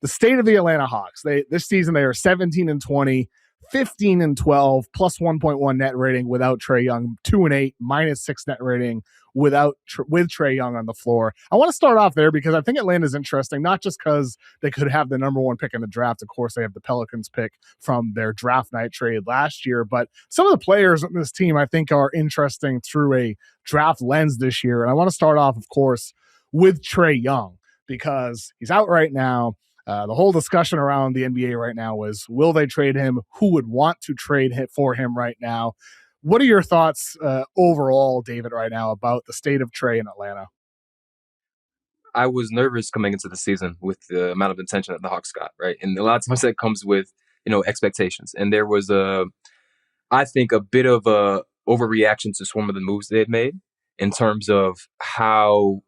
the state of the Atlanta Hawks. This season they are 17-20, 15-12, plus 1.1 net rating without Trae Young, 2-8, -6 net rating with Trae Young on the floor. I want to start off there because I think Atlanta's interesting, not just because they could have the number one pick in the draft. Of course, they have the Pelicans pick from their draft night trade last year, but some of the players on this team I think are interesting through a draft lens this year. And I want to start off, of course, with Trae Young because he's out right now. The whole discussion around the NBA right now is, will they trade him? Who would want to trade for him right now? What are your thoughts overall, David, right now about the state of Trae in Atlanta? I was nervous coming into the season with the amount of attention that the Hawks got, right? And a lot of times that comes with, expectations. And there was I think a bit of a overreaction to some of the moves they had made in terms of how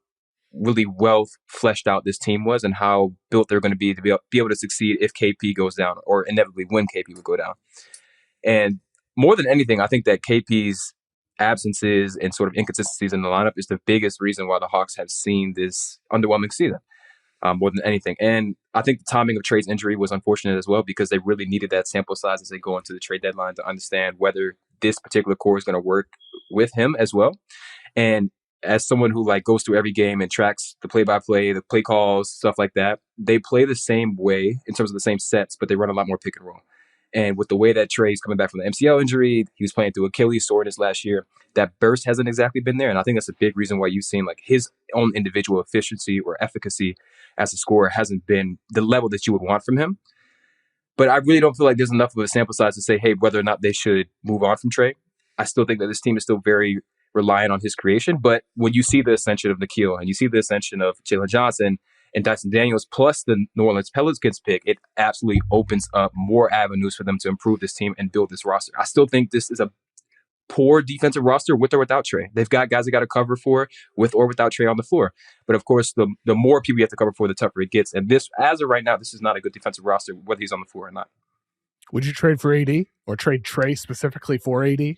really well fleshed out this team was and how built they're going to be able to succeed if KP goes down, or inevitably when KP would go down. And more than anything, I think that KP's absences and sort of inconsistencies in the lineup is the biggest reason why the Hawks have seen this underwhelming season, more than anything. And I think the timing of Trae's injury was unfortunate as well, because they really needed that sample size as they go into the trade deadline to understand whether this particular core is going to work with him as well. And as someone who goes through every game and tracks the play-by-play, the play calls, stuff like that, they play the same way in terms of the same sets, but they run a lot more pick and roll. And with the way that Trae's coming back from the MCL injury, he was playing through Achilles soreness last year, that burst hasn't exactly been there. And I think that's a big reason why you've seen his own individual efficiency or efficacy as a scorer hasn't been the level that you would want from him. But I really don't feel like there's enough of a sample size to say, hey, whether or not they should move on from Trae. I still think that this team is still very reliant on his creation. But when you see the ascension of Nikhil and you see the ascension of Jalen Johnson and Dyson Daniels plus the New Orleans Pelicans pick, it absolutely opens up more avenues for them to improve this team and build this roster. I still think this is a poor defensive roster with or without Trae. They've got guys they got to cover for with or without Trae on the floor. But of course, the more people you have to cover for, the tougher it gets. And this, as of right now, this is not a good defensive roster, whether he's on the floor or not. Would you trade for AD or trade Trae specifically for AD?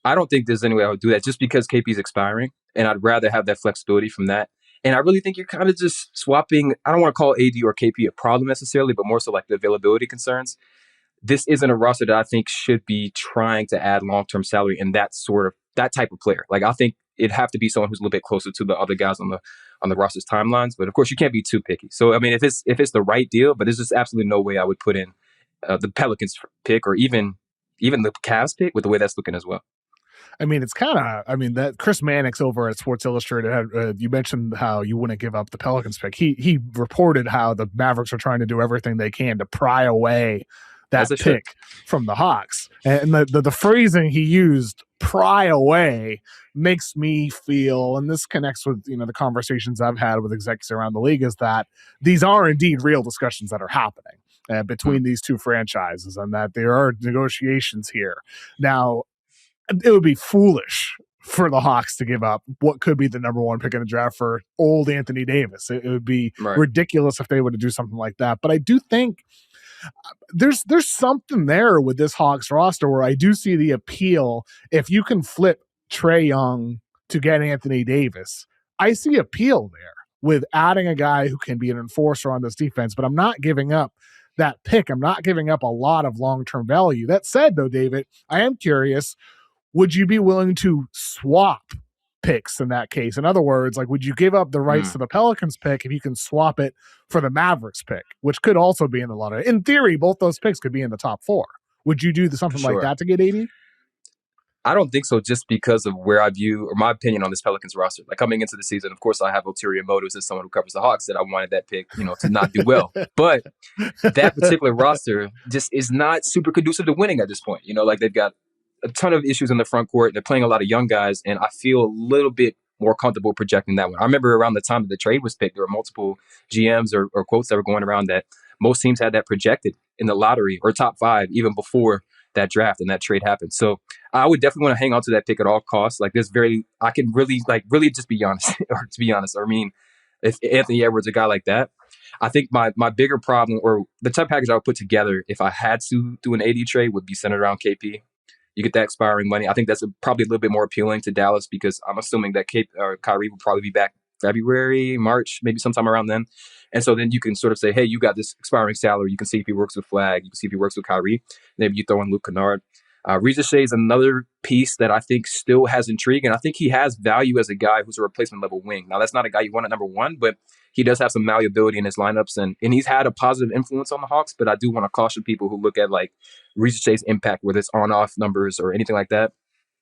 I don't think there's any way I would do that just because KP's expiring, and I'd rather have that flexibility from that. And I really think you're kind of just swapping. I don't want to call AD or KP a problem necessarily, but more so the availability concerns. This isn't a roster that I think should be trying to add long-term salary in that type of player. I think it'd have to be someone who's a little bit closer to the other guys on the roster's timelines. But of course, you can't be too picky. So I mean, if it's the right deal, but there's just absolutely no way I would put in the Pelicans pick or even the Cavs pick with the way that's looking as well. I mean, it's kind of, that Chris Mannix over at Sports Illustrated, you mentioned how you wouldn't give up the Pelicans pick. He reported how the Mavericks are trying to do everything they can to pry away that pick from the Hawks. And the phrasing he used, pry away, makes me feel, and this connects with, the conversations I've had with execs around the league, is that these are indeed real discussions that are happening between these two franchises and that there are negotiations here. Now, it would be foolish for the Hawks to give up what could be the number one pick in the draft for old Anthony Davis. It would be ridiculous if they were to do something like that. But I do think there's something there with this Hawks roster where I do see the appeal. If you can flip Trae Young to get Anthony Davis, I see appeal there with adding a guy who can be an enforcer on this defense, but I'm not giving up that pick. I'm not giving up a lot of long-term value. That said, though, David, I am curious, would you be willing to swap picks in that case? In other words, would you give up the rights to the Pelicans pick if you can swap it for the Mavericks pick, which could also be in the lottery? In theory, both those picks could be in the top 4. Would you do something like that to get 80? I don't think so, just because of where I view, or my opinion on this Pelicans roster. Coming into the season, of course, I have ulterior motives as someone who covers the Hawks that I wanted that pick, to not do well. But that particular roster just is not super conducive to winning at this point. They've got a ton of issues in the front court. They're playing a lot of young guys, and I feel a little bit more comfortable projecting that one. I remember around the time that the trade was picked, there were multiple GMs or quotes that were going around that most teams had that projected in the lottery or top 5 even before that draft and that trade happened. So I would definitely want to hang on to that pick at all costs. I can really just be honest, or to be honest, I mean, if Anthony Edwards, a guy like that, I think my bigger problem, or the type of package I would put together if I had to do an AD trade, would be centered around KP. You get that expiring money. I think that's probably a little bit more appealing to Dallas, because I'm assuming that Kyrie will probably be back February, March, maybe sometime around then. And so then you can sort of say, hey, you got this expiring salary. You can see if he works with Flag. You can see if he works with Kyrie. Maybe you throw in Luke Kennard. Risacher is another piece that I think still has intrigue, and I think he has value as a guy who's a replacement level wing. Now, that's not a guy you want at number one, but he does have some malleability in his lineups, and he's had a positive influence on the Hawks, but I do want to caution people who look at like Risacher's impact, whether it's on-off numbers or anything like that,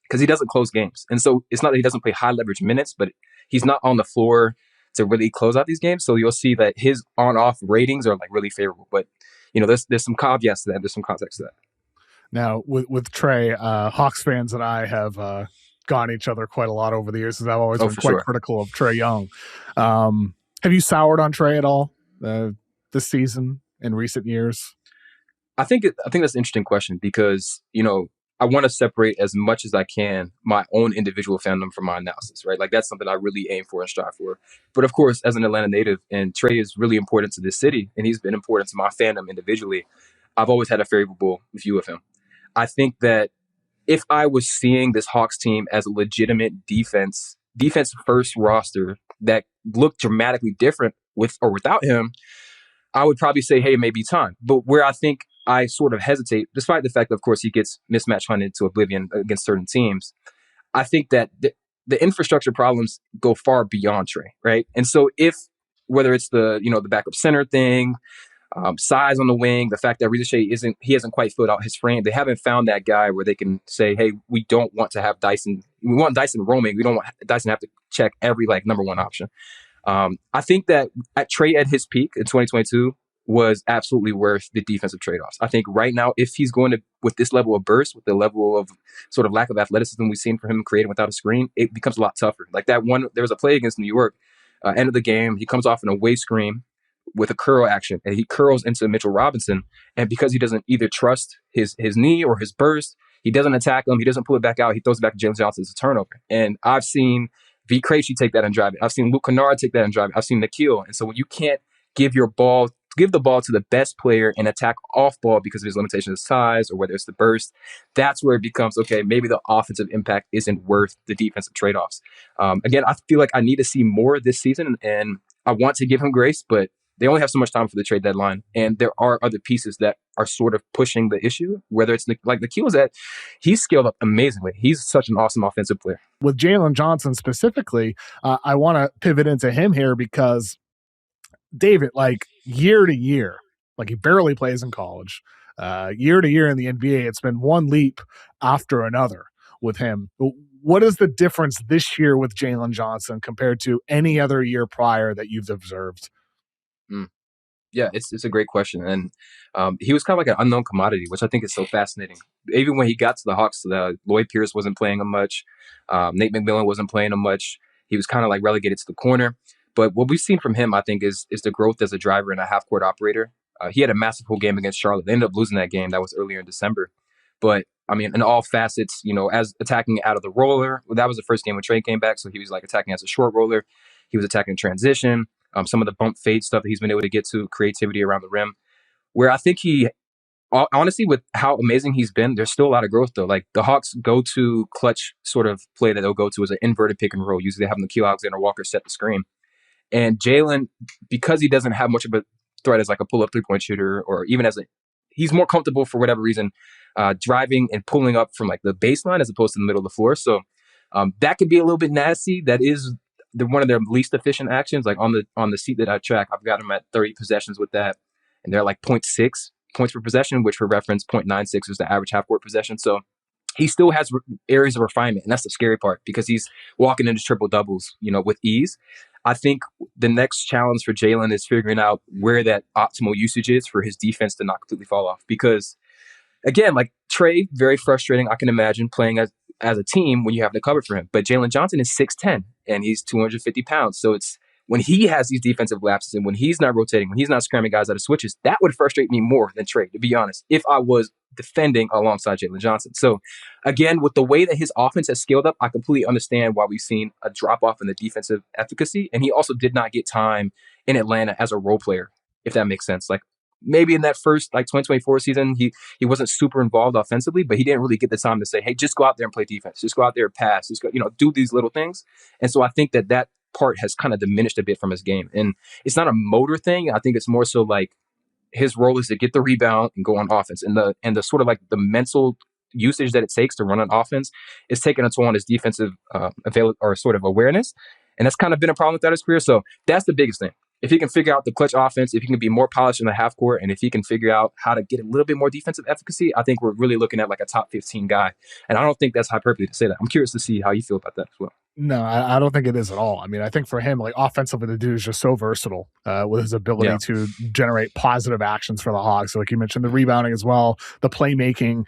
because he doesn't close games. And so it's not that he doesn't play high-leverage minutes, but he's not on the floor to really close out these games. So you'll see that his on-off ratings are like really favorable. But, there's some caveats to that. There's some context to that. Now, with Trae, Hawks fans and I have gone each other quite a lot over the years, because I've always been quite critical of Trae Young. Have you soured on Trae at all this season in recent years? I think that's an interesting question, because, I want to separate as much as I can my own individual fandom from my analysis, right? Like, that's something I really aim for and strive for. But of course, as an Atlanta native, and Trae is really important to this city, and he's been important to my fandom individually, I've always had a favorable view of him. I think that if I was seeing this Hawks team as a legitimate defense first roster that looked dramatically different with or without him, I would probably say, hey, it may be time. But where I think I sort of hesitate, despite the fact that, of course, he gets mismatch hunted to oblivion against certain teams, I think that the infrastructure problems go far beyond Trae, right? And so whether it's the backup center thing, size on the wing, the fact that Risacher hasn't quite filled out his frame. They haven't found that guy where they can say, hey, we don't want to have Dyson. We want Dyson roaming. We don't want Dyson to have to check every number one option. I think that Trae at his peak in 2022 was absolutely worth the defensive trade-offs. I think right now, if he's going to, with this level of burst, with the level of sort of lack of athleticism we've seen from him creating without a screen, it becomes a lot tougher. Like that one, there was a play against New York, end of the game, he comes off an away screen with a curl action, and he curls into Mitchell Robinson. And because he doesn't either trust his knee or his burst, he doesn't attack him. He doesn't pull it back out. He throws it back to Jalen Johnson as a turnover. And I've seen V. Krejci take that and drive it. I've seen Luke Kennard take that and drive it. I've seen Nikhil. And so when you can't give the ball to the best player and attack off ball because of his limitation of size or whether it's the burst, that's where it becomes, okay, maybe the offensive impact isn't worth the defensive trade-offs. Again, I feel like I need to see more this season, and I want to give him grace, but they only have so much time for the trade deadline, and there are other pieces that are sort of pushing the issue, whether it's like Nikhil's that he's scaled up amazingly. He's such an awesome offensive player. With Jalen Johnson specifically, I want to pivot into him here because, David, like year to year, like he barely plays in college, year to year in the NBA, it's been one leap after another with him. What is the difference this year with Jalen Johnson compared to any other year prior that you've observed? Yeah, it's a great question. And he was kind of like an unknown commodity, which I think is so fascinating. Even when he got to the Hawks, Lloyd Pierce wasn't playing him much. Nate McMillan wasn't playing him much. He was kind of like relegated to the corner. But what we've seen from him, I think, is the growth as a driver and a half-court operator. He had a masterful game against Charlotte. They ended up losing that game. That was earlier in December. But, I mean, in all facets, as attacking out of the roller, that was the first game when Trae came back. So he was like attacking as a short roller. He was attacking transition. Some of the bump fade stuff that he's been able to get to, creativity around the rim, where I think he, honestly, with how amazing he's been, there's still a lot of growth, though. Like the Hawks' go-to clutch sort of play that they'll go to is an inverted pick and roll. Usually they have Nikhil Alexander-Walker set the screen. And Jalen, because he doesn't have much of a threat as like a pull-up three-point shooter, or even he's more comfortable for whatever reason driving and pulling up from like the baseline as opposed to the middle of the floor. So that could be a little bit nasty. That is one of their least efficient actions. Like on the seat that I track, I've got them at 30 possessions with that, and they're like 0.6 points per possession, which for reference, 0.96 is the average half-court possession. So he still has areas of refinement, and that's the scary part because he's walking into triple doubles, with ease. I think the next challenge for Jalen is figuring out where that optimal usage is for his defense to not completely fall off. Because again, like Trae, very frustrating. I can imagine playing as a team when you have to cover for him. But Jalen Johnson is 6'10", and he's 250 pounds. So it's when he has these defensive lapses and when he's not rotating, when he's not scramming guys out of switches, that would frustrate me more than Trae, to be honest, if I was defending alongside Jalen Johnson. So again, with the way that his offense has scaled up, I completely understand why we've seen a drop-off in the defensive efficacy. And he also did not get time in Atlanta as a role player, if that makes sense. Like maybe in that first 2024 season, he wasn't super involved offensively, but he didn't really get the time to say, hey, just go out there and play defense. Just go out there and pass. Just go, do these little things. And so I think that part has kind of diminished a bit from his game. And it's not a motor thing. I think it's more so like his role is to get the rebound and go on offense. And the sort of like the mental usage that it takes to run an offense is taking a toll on his defensive sort of awareness. And that's kind of been a problem throughout his career. So that's the biggest thing. If he can figure out the clutch offense, if he can be more polished in the half court, and if he can figure out how to get a little bit more defensive efficacy, I think we're really looking at like a top 15 guy. And I don't think that's hyperbole to say that. I'm curious to see how you feel about that as well. No, I don't think it is at all. I mean, I think for him, like offensively, the dude is just so versatile with his ability to generate positive actions for the Hawks. So like you mentioned, the rebounding as well, the playmaking.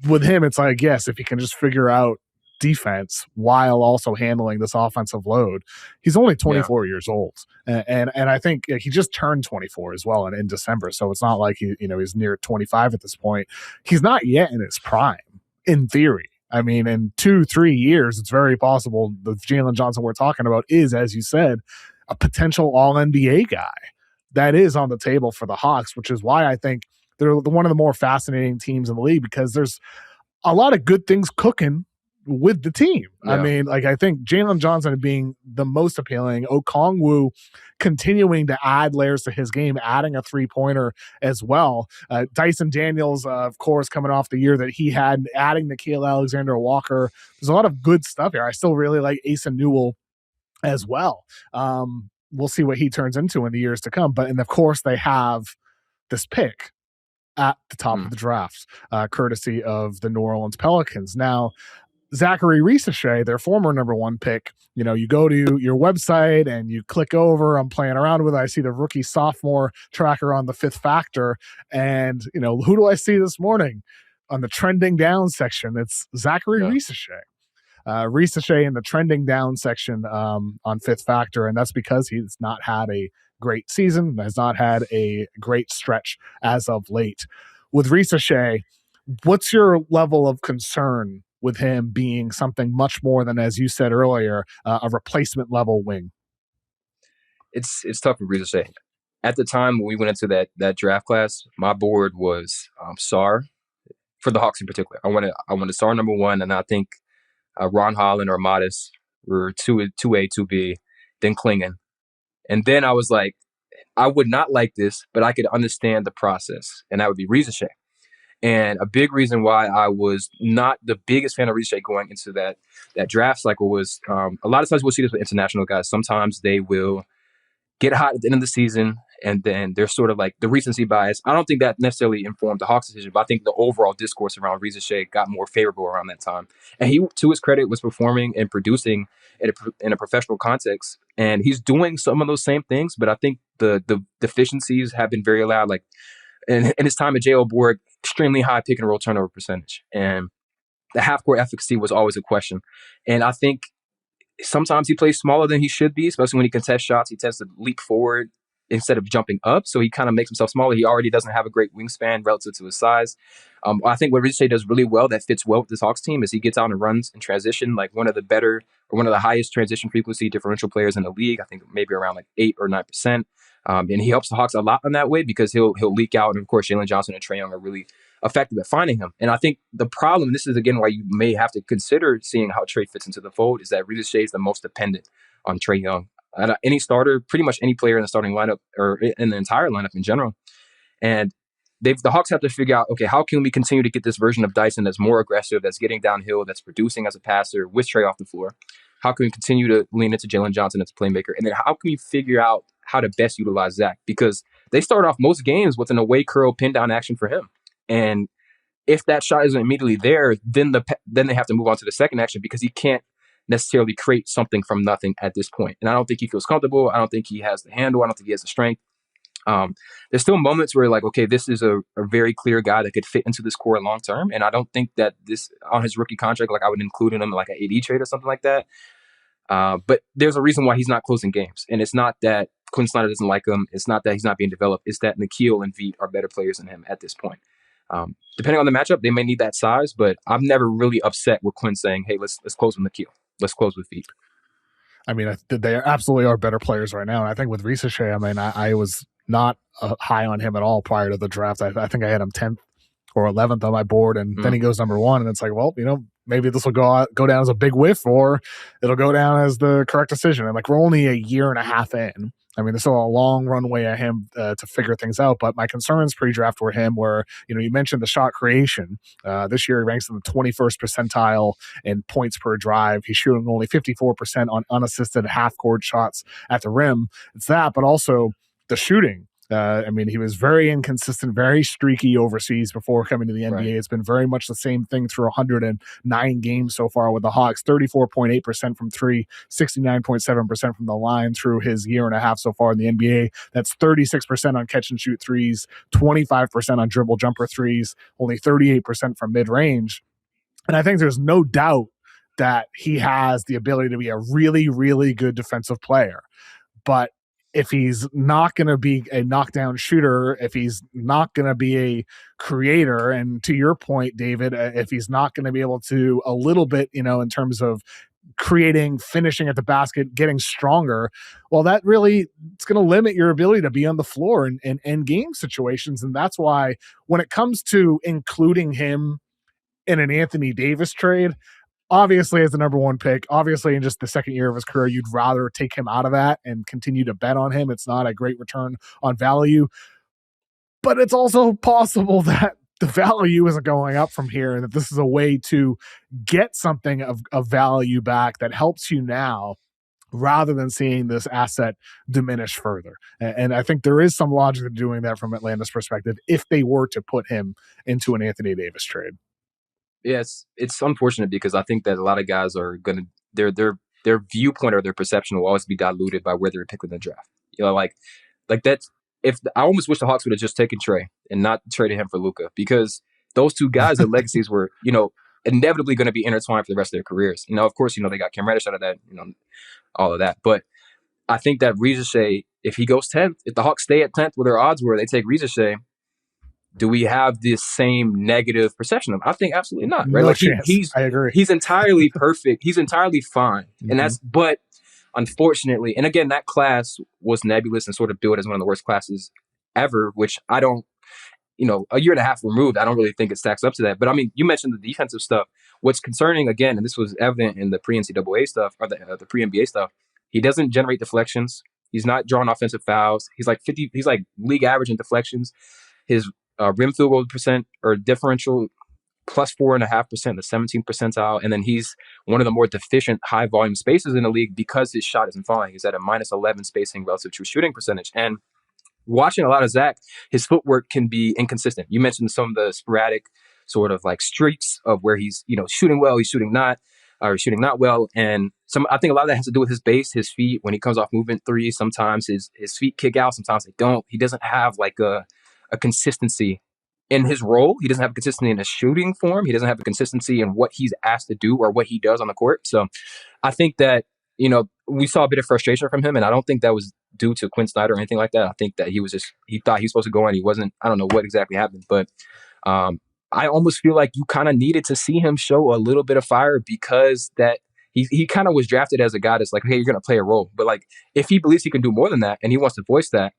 With him, it's like, yes, if he can just figure out defense while also handling this offensive load. He's only 24 years old. And I think he just turned 24 as well in December. So it's not like he's near 25 at this point. He's not yet in his prime, in theory. I mean, in 2-3 years, it's very possible the Jalen Johnson we're talking about is, as you said, a potential all-NBA guy. That is on the table for the Hawks, which is why I think they're one of the more fascinating teams in the league, because there's a lot of good things cooking with the team. Yeah. I mean, like, I think Jalen Johnson being the most appealing, Okongwu continuing to add layers to his game, adding a three-pointer as well. Dyson Daniels, of course, coming off the year that he had, adding Nickeil Alexander-Walker. There's a lot of good stuff here. I still really like Asa Newell as well. We'll see what he turns into in the years to come. And of course, they have this pick at the top of the draft, courtesy of the New Orleans Pelicans. Now, Zaccharie Risacher, their former number one pick, you go to your website and you click over, I'm playing around with it. I see the rookie sophomore tracker on the Fifth Factor. And, who do I see this morning on the trending down section? It's Zaccharie Risacher. Risacher in the trending down section on Fifth Factor. And that's because he's not had a great season, has not had a great stretch as of late. With Risacher, what's your level of concern with him being something much more than, as you said earlier, a replacement level wing? It's tough for Risacher. At the time when we went into that draft class, my board was Sar for the Hawks in particular. I wanted Sar number one, and I think Ron Holland or Modest were 2A, 2B, then Klingon. And then I was like, I would not like this, but I could understand the process, and that would be Risacher. And a big reason why I was not the biggest fan of Risacher going into that draft cycle was a lot of times we'll see this with international guys. Sometimes they will get hot at the end of the season, and then there's sort of like the recency bias. I don't think that necessarily informed the Hawks' decision, but I think the overall discourse around Risacher got more favorable around that time. And he, to his credit, was performing and producing in a professional context. And he's doing some of those same things, but I think the deficiencies have been very loud. Like in his time at J.O. Borg, extremely high pick and roll turnover percentage. And the half-court efficacy was always a question. And I think sometimes he plays smaller than he should be, especially when he contests shots. He tends to leap forward instead of jumping up. So he kind of makes himself smaller. He already doesn't have a great wingspan relative to his size. I think what Risacher does really well, that fits well with this Hawks team, is he gets out and runs in transition, like one of the highest transition frequency differential players in the league. I think maybe around like 8 or 9%. And he helps the Hawks a lot in that way because he'll leak out. And of course, Jalen Johnson and Trae Young are really effective at finding him. And I think the problem, and this is again why you may have to consider seeing how Trae fits into the fold, is that Risacher is the most dependent on Trae Young. Any starter, pretty much any player in the starting lineup or in the entire lineup in general. And the Hawks have to figure out, okay, how can we continue to get this version of Dyson that's more aggressive, that's getting downhill, that's producing as a passer with Trae off the floor? How can we continue to lean into Jalen Johnson as a playmaker? And then how can we figure out how to best utilize Zach? Because they start off most games with an away curl pin down action for him. And if that shot isn't immediately there, then they have to move on to the second action because he can't necessarily create something from nothing at this point. And I don't think he feels comfortable. I don't think he has the handle. I don't think he has the strength. There's still moments where like, okay, this is a very clear guy that could fit into this core long term. And I don't think that this on his rookie contract, like I would include him like an AD trade or something like that. But there's a reason why he's not closing games. And it's not that Quinn Snyder doesn't like him. It's not that he's not being developed. It's that Nickeil and Veet are better players than him at this point. Depending on the matchup, they may need that size, but I'm never really upset with Quinn saying, hey, let's close with Nickeil. Let's close with Veet. I mean, they absolutely are better players right now. And I think with Risacher, I mean, I was not high on him at all prior to the draft. I think I had him 10th or 11th on my board, and then he goes number one. And it's like, well, maybe this will go down as a big whiff, or it'll go down as the correct decision. And like, we're only a year and a half in. I mean, there's still a long runway of him to figure things out. But my concerns pre-draft were him, where, you mentioned the shot creation. This year he ranks in the 21st percentile in points per drive. He's shooting only 54% on unassisted half-court shots at the rim. It's that, but also the shooting. I mean, he was very inconsistent, very streaky overseas before coming to the NBA. Right. It's been very much the same thing through 109 games so far with the Hawks. 34.8% from three, 69.7% from the line through his year and a half so far in the NBA. That's 36% on catch and shoot threes, 25% on dribble jumper threes, only 38% from mid-range. And I think there's no doubt that he has the ability to be a really, really good defensive player. But if he's not going to be a knockdown shooter, if he's not going to be a creator, and to your point, David, if he's not going to be able to a little bit, in terms of creating, finishing at the basket, getting stronger, well, that really, it's going to limit your ability to be on the floor in game situations. And that's why when it comes to including him in an Anthony Davis trade, obviously as the number one pick, obviously in just the second year of his career, you'd rather take him out of that and continue to bet on him. It's not a great return on value, but it's also possible that the value isn't going up from here, and that this is a way to get something of value back that helps you now, rather than seeing this asset diminish further. And I think there is some logic to doing that from Atlanta's perspective if they were to put him into an Anthony Davis trade. Yes, it's unfortunate because I think that a lot of guys are going to their viewpoint or their perception will always be diluted by where they're picked in the draft. Like that's, if I almost wish the Hawks would have just taken Trae and not traded him for Luka, because those two guys, their legacies were inevitably going to be intertwined for the rest of their careers. Of course, they got Cam Reddish out of that, all of that. But I think that Risacher, if he goes 10th, if the Hawks stay at 10th, where their odds were, they take Risacher. Do we have this same negative perception of him? I think absolutely not. Right? No chance. I agree. He's entirely perfect. He's entirely fine. Mm-hmm. And but unfortunately, and again, that class was nebulous and sort of billed as one of the worst classes ever, which I don't, a year and a half removed, I don't really think it stacks up to that. But I mean, you mentioned the defensive stuff. What's concerning, again, and this was evident in the pre-NCAA stuff or the pre-NBA stuff, he doesn't generate deflections. He's not drawing offensive fouls. He's like league average in deflections. His rim field goal percent or differential plus 4.5%, the 17th percentile. And then he's one of the more deficient high volume spaces in the league because his shot isn't falling. He's at a -11 spacing relative to shooting percentage. And watching a lot of Zach, his footwork can be inconsistent. You mentioned some of the sporadic sort of like streaks of where he's, shooting well, he's shooting not, or shooting not well. And I think a lot of that has to do with his base, his feet. When he comes off movement three, sometimes his feet kick out, sometimes they don't. He doesn't have like a consistency in his role. He doesn't have a consistency in his shooting form. He doesn't have a consistency in what he's asked to do or what he does on the court. So I think that, we saw a bit of frustration from him, and I don't think that was due to Quinn Snyder or anything like that. I think that he thought he was supposed to go and he wasn't. I don't know what exactly happened, but I almost feel like you kind of needed to see him show a little bit of fire, because that he kind of was drafted as a guy that's like, hey, you're going to play a role. But like, if he believes he can do more than that and he wants to voice that,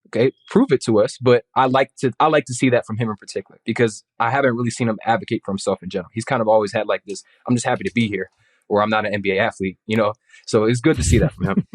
okay, prove it to us. But I like to see that from him in particular, because I haven't really seen him advocate for himself in general. He's kind of always had like this, I'm just happy to be here, or I'm not an NBA athlete, So it's good to see that from him.